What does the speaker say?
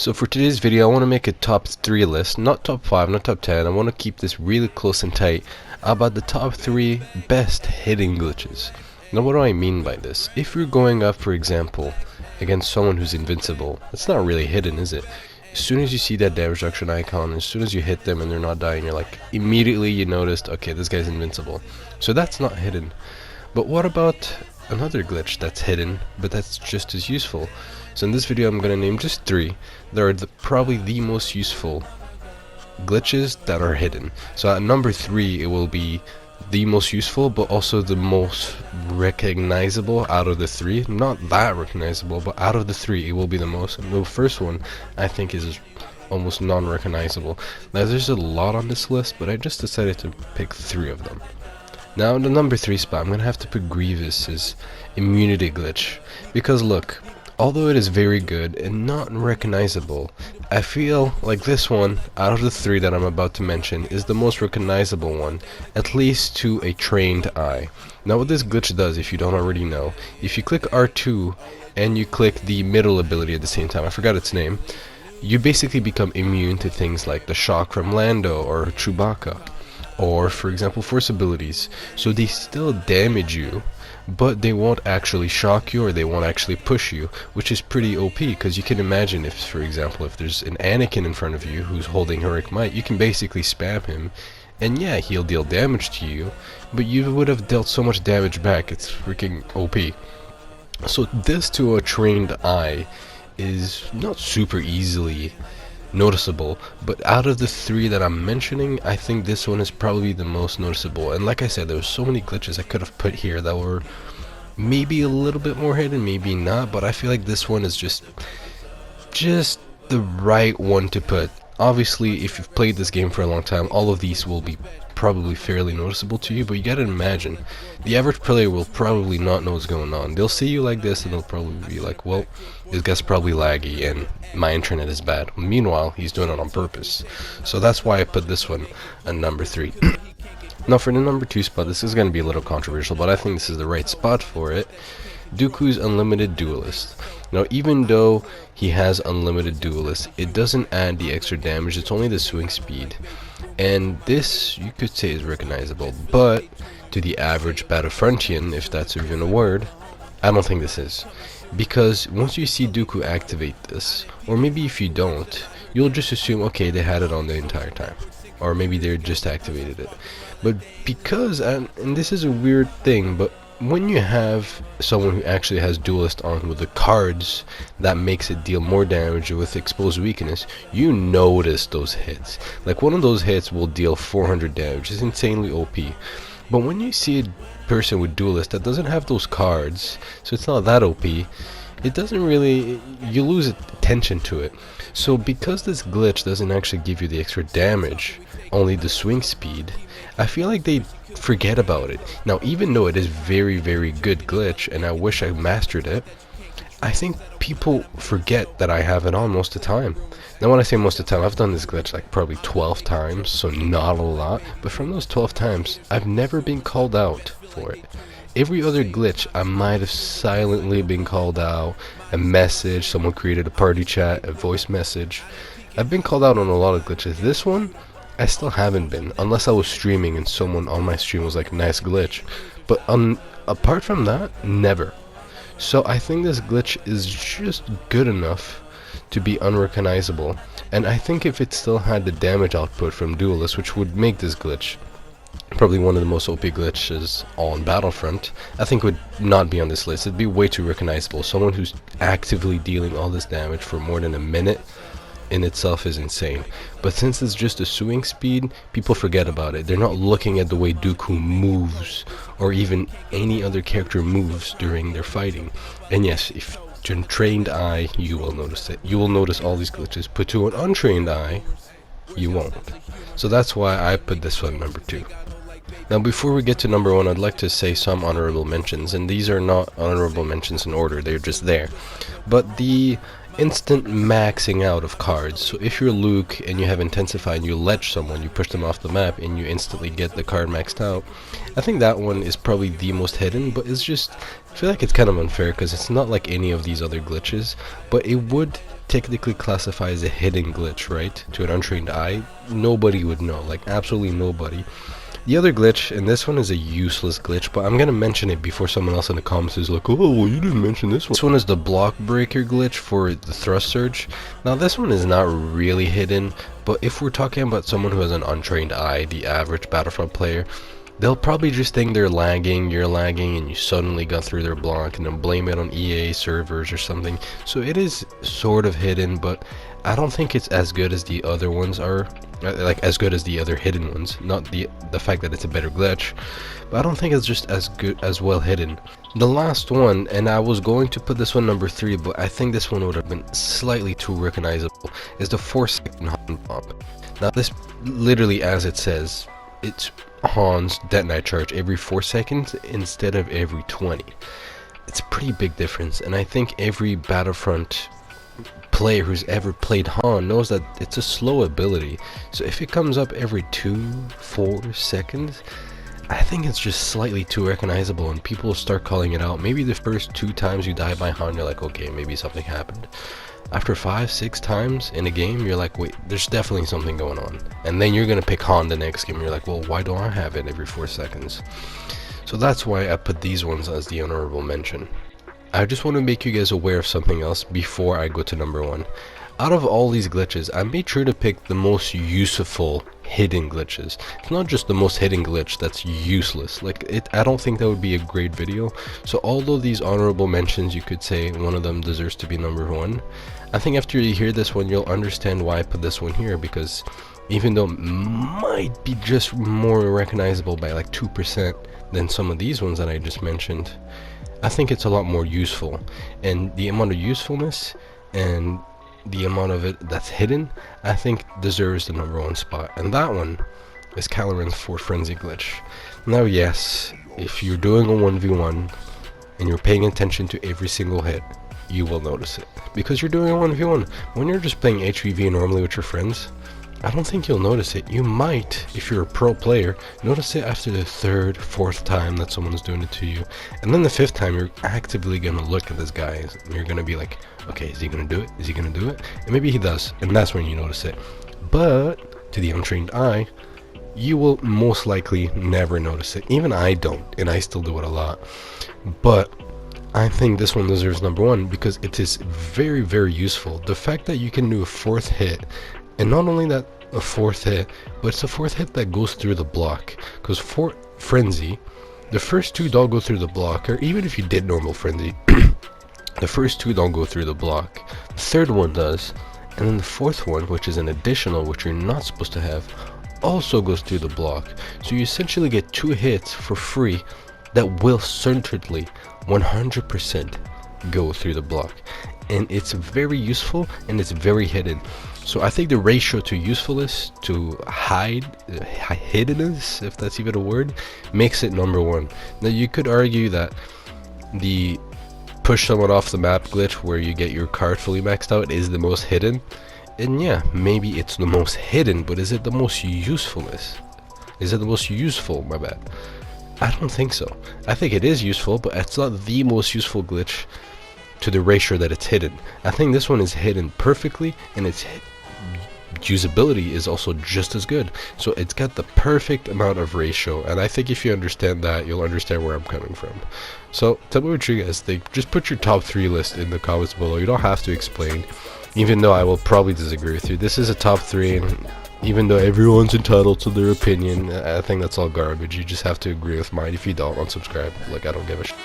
So for today's video, I want to make a top 3 list, not top 5, not top 10. I want to keep this really close and tight about the top 3 best hidden glitches. Now what do I mean by this? If you're going up, for example, against someone who's invincible, it's not really hidden, is it? As soon as you see that damage reduction icon, as soon as you hit them and they're not dying, you're like, immediately you noticed, okay, this guy's invincible. So that's not hidden. But what about another glitch that's hidden, but that's just as useful? So in this video I'm going to name just 3 that are probably the most useful glitches that are hidden. So at number 3 it will be the most useful, but also the most recognizable out of the 3. Not that recognizable, but out of the 3 it will be the most. And the first one I think is almost non-recognizable. Now there's a lot on this list, but I just decided to pick 3 of them. Now in the number 3 spot I'm going to have to put Grievous Immunity glitch, because look, although it is very good and not recognizable, I feel like this one, out of the 3 that I'm about to mention, is the most recognizable one, at least to a trained eye. Now what this glitch does, if you don't already know, if you click R2 and you click the middle ability at the same time, I forgot its name, you basically become immune to things like the shock from Lando or Chewbacca, or for example force abilities. So they still damage you, but they won't actually shock you or they won't actually push you, which is pretty OP, because you can imagine if, for example, if there's an Anakin in front of you who's holding heroic might, you can basically spam him and yeah, he'll deal damage to you, but you would have dealt so much damage back. It's freaking OP. So this to a trained eye is not super easily noticeable, but out of the 3 that I'm mentioning, I think this one is probably the most noticeable. And like I said, there were so many glitches I could have put here that were maybe a little bit more hidden, maybe not, but I feel like this one is just the right one to put. Obviously, if you've played this game for a long time, all of these will be probably fairly noticeable to you, but you gotta imagine, the average player will probably not know what's going on. They'll see you like this and they'll probably be like, well, this guy's probably laggy and my internet is bad. Meanwhile, he's doing it on purpose. So that's why I put this one at number 3. Now for the number 2 spot, this is going to be a little controversial, but I think this is the right spot for it. Dooku's unlimited Duelist. Now even though he has unlimited Duelist, it doesn't add the extra damage, it's only the swing speed. And this, you could say, is recognizable, but to the average Battlefrontian, if that's even a word, I don't think this is. Because once you see Dooku activate this, or maybe if you don't, you'll just assume, okay, they had it on the entire time. Or maybe they just activated it. But because, and this is a weird thing, but when you have someone who actually has Duelist on with the cards that makes it deal more damage with exposed weakness, you notice those hits. Like one of those hits will deal 400 damage. It's insanely OP. But when you see a person with Duelist that doesn't have those cards, so it's not that OP, it doesn't really, you lose attention to it. So because this glitch doesn't actually give you the extra damage, only the swing speed, I feel like they forget about it. Now even though it is very good glitch and I wish I mastered it, I think people forget that I have it on most of the time. Now when I say most of the time, I've done this glitch like probably 12 times, so not a lot, but from those 12 times I've never been called out for it. Every other glitch I might have silently been called out, a message, someone created a party chat, a voice message. I've been called out on a lot of glitches. This one I still haven't been, unless I was streaming and someone on my stream was like, nice glitch. But apart from that, never. So I think this glitch is just good enough to be unrecognizable, and I think if it still had the damage output from Duelist, which would make this glitch probably one of the most OP glitches on Battlefront, I think would not be on this list. It'd be way too recognizable. Someone who's actively dealing all this damage for more than a minute in itself is insane. But since it's just a swing speed, people forget about it. They're not looking at the way Dooku moves or even any other character moves during their fighting. And yes, if to a trained eye, you will notice it. You will notice all these glitches, but to an untrained eye, you won't. So that's why I put this one number 2. Now before we get to number 1, I'd like to say some honorable mentions, and these are not honorable mentions in order, they're just there. But the instant maxing out of cards, so if you're Luke and you have Intensify and you ledge someone, you push them off the map and you instantly get the card maxed out, I think that one is probably the most hidden, but it's just, I feel like it's kind of unfair because it's not like any of these other glitches, but it would technically classify as a hidden glitch, right? To an untrained eye, nobody would know, like absolutely nobody. The other glitch, and this one is a useless glitch, but I'm gonna mention it before someone else in the comments is like, oh, well, you didn't mention this one. This one is the block breaker glitch for the thrust surge. Now this one is not really hidden, but if we're talking about someone who has an untrained eye, the average Battlefront player, they'll probably just think they're lagging, you're lagging, and you suddenly got through their block, and then blame it on EA servers or something. So it is sort of hidden, but I don't think it's as good as the other ones are. Like as good as the other hidden ones, not the fact that it's a better glitch, but I don't think it's just as good, as well hidden. The last one, and I was going to put this one number 3, but I think this one would have been slightly too recognizable, is the 4-second Han bomb. Now this, literally as it says, it's Han's detonite charge every 4 seconds instead of every 20. It's a pretty big difference, and I think every Battlefront player who's ever played Han knows that it's a slow ability. So if it comes up every 2-4 seconds, I think it's just slightly too recognizable, and people will start calling it out. Maybe the first 2 times you die by Han, you're like, okay, maybe something happened. After 5-6 times in a game, you're like, wait, there's definitely something going on. And then you're gonna pick Han the next game, and you're like, well, why don't I have it every 4 seconds? So that's why I put these ones as the honorable mention. I just want to make you guys aware of something else before I go to number 1. Out of all these glitches, I made sure to pick the most useful hidden glitches. It's not just the most hidden glitch that's useless. Like I don't think that would be a great video. So although these honorable mentions, you could say one of them deserves to be number 1. I think after you hear this one, you'll understand why I put this one here, because even though it might be just more recognizable by like 2% than some of these ones that I just mentioned, I think it's a lot more useful, and the amount of usefulness and the amount of it that's hidden, I think deserves the number 1 spot, and that one is Caloran's 4 Frenzy glitch. Now yes, if you're doing a 1v1 and you're paying attention to every single hit, you will notice it, because you're doing a 1v1. When you're just playing HVV normally with your friends, I don't think you'll notice it. You might, if you're a pro player, notice it after the 3rd, 4th time that someone's doing it to you. And then the 5th time, you're actively going to look at this guy, and you're going to be like, okay, is he going to do it? Is he going to do it? And maybe he does, and that's when you notice it. But to the untrained eye, you will most likely never notice it. Even I don't, and I still do it a lot. But I think this one deserves number 1 because it is very, very useful. The fact that you can do a 4th hit, and not only that, a 4th hit, but it's a 4th hit that goes through the block. Because for Frenzy, the first 2 don't go through the block, or even if you did normal Frenzy, the first 2 don't go through the block. The 3rd one does, and then the 4th one, which is an additional, which you're not supposed to have, also goes through the block. So you essentially get 2 hits for free that will certainly 100% go through the block. And it's very useful, and it's very hidden. So I think the ratio to usefulness to hiddenness, if that's even a word, makes it number 1. Now you could argue that the push someone off the map glitch where you get your card fully maxed out is the most hidden. And yeah, maybe it's the most hidden, but is it the most usefulness? Is it the most useful? My bad. I don't think so. I think it is useful, but it's not the most useful glitch to the ratio that it's hidden. I think this one is hidden perfectly, and its usability is also just as good. So it's got the perfect amount of ratio, and I think if you understand that, you'll understand where I'm coming from. So tell me what you guys think. Just put your top 3 list in the comments below. You don't have to explain, even though I will probably disagree with you. This is a top 3, and even though everyone's entitled to their opinion, I think that's all garbage. You just have to agree with mine. If you don't, unsubscribe. Like, I don't give a shit.